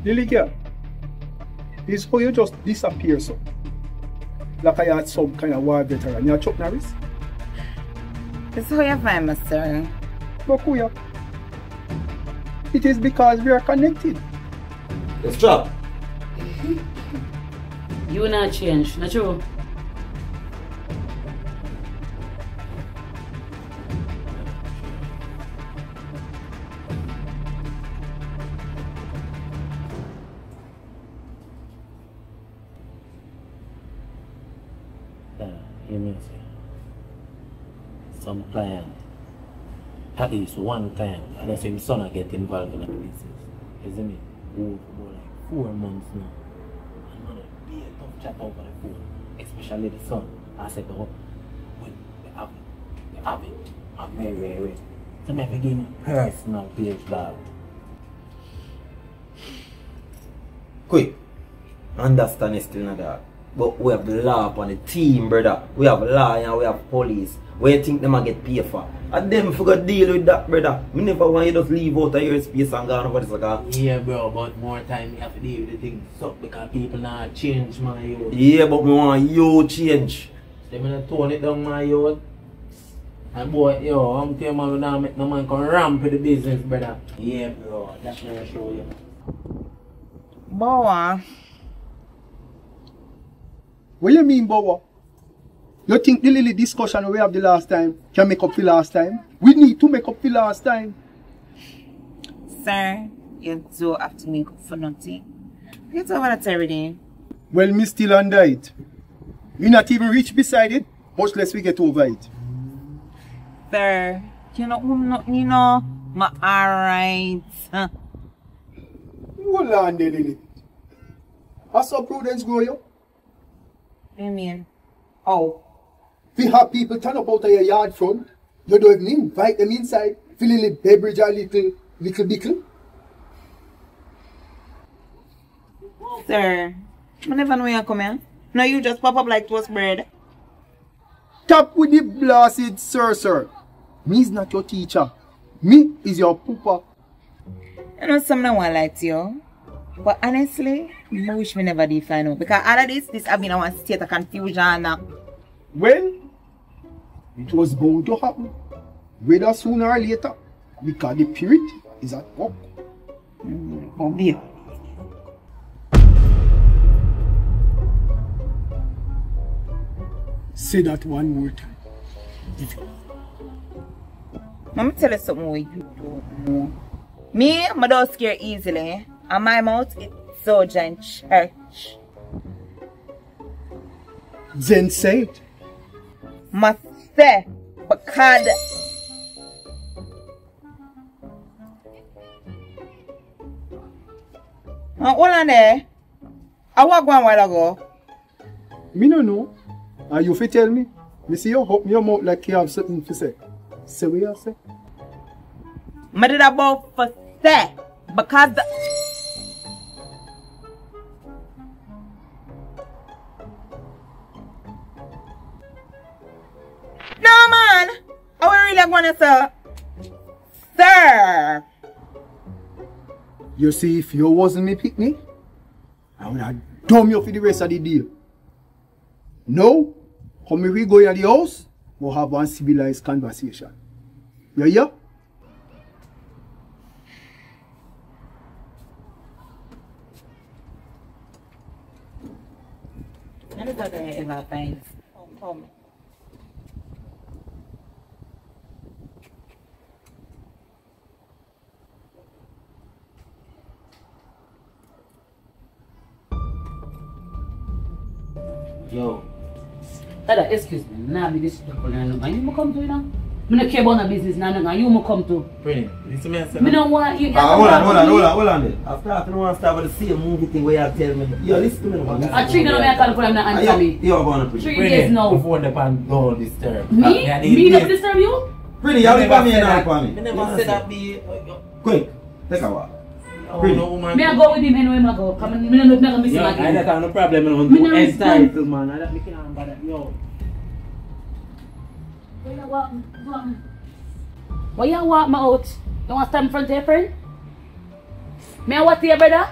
Lily girl, is how you just disappear so. Like I had some kind of war veteran. You're Chuck Norris? This is how you find me, sir. But who you? It is because we are connected. Let's drop. You not change, not true? Hear me say. Some client, at least one time, and I say my son get involved in the business. Isn't it? Oh, for about like 4 months now. And man, be a tough chat over the phone, especially the son. I said, oh, when they have it, I'm very. So I have to give me personal page dog. Quick, understand it's still not that. But we have the law upon the team, brother. We have law and we have police. Where you think them a get paid for? And them forgot deal with that, brother. Me never want you just leave out of your space and go over this like. Yeah, bro, but more time you have to deal with the things suck because people not change, my youth. Yeah, but me want you change. They me tone it down, my youth. And boy, yo, I'm telling you, man, we make no man come ramp with the business, brother. Yeah, bro, that's what I show you. Boa. What you mean, Bowa? You think the little discussion we have the last time can make up for last time? We need to make up for last time. Sir, you don't have to make up for nothing. Get over that already. Well, me still under it. We not even reach beside it, much less we get over it. Sir, you know, ma alright. Hold on there, Lily. I saw Prudence go, yo. What do you mean? Oh. We have people turn up out of your yard front. You don't even invite them inside. Feeling a beverage or little bickle. Sir, I never know you come here. No, you just pop up like toast bread. Tap with the blasted sir. Me is not your teacher. Me is your pooper. I know something I want like to you. But honestly, I wish me never did find out. Because all of this have been a state of confusion now. Well, it was bound to happen. Whether sooner or later. Because the period is at work. Oh dear. Say that one more time. Let me tell you something what you don't know. Me, I don't scare easily. And my mouth is soldier in church. Then say it. Must say, because hold on there. I walked one while ago. Me no know. And you fit tell me. Me see you open your mouth like you have something to say. Say what you say. I did about for say because no man, I really want to say, sir. You see, if you wasn't me picnic, I would have dumb you for the rest of the day. No, come we go in the house, we'll have one civilized conversation. You hear? I don't think I ever find. Tell me. Yo, that excuse me, nah be this people and you come to, you know? I don't care about the business now, and you come to. Brilliant. Listen to me. I don't want you. Hold on there. After I don't want to start with the same movie thing where you tell me. Yo, listen to me. I treat them like I call them and answer me. You're going to 3 days now. Before the pan don't disturb. Me? Me not disturb you? Pretty, you leave me and I for me. I never said that be. Quick, take a walk. Me I go with him anyway, I go. Come on, me not miss him again. I don't have no problem. I want to entitled, man. I don't make it on bad. Yo. Why you walk me out? You want to stand in front of your friend? Me I what to your brother?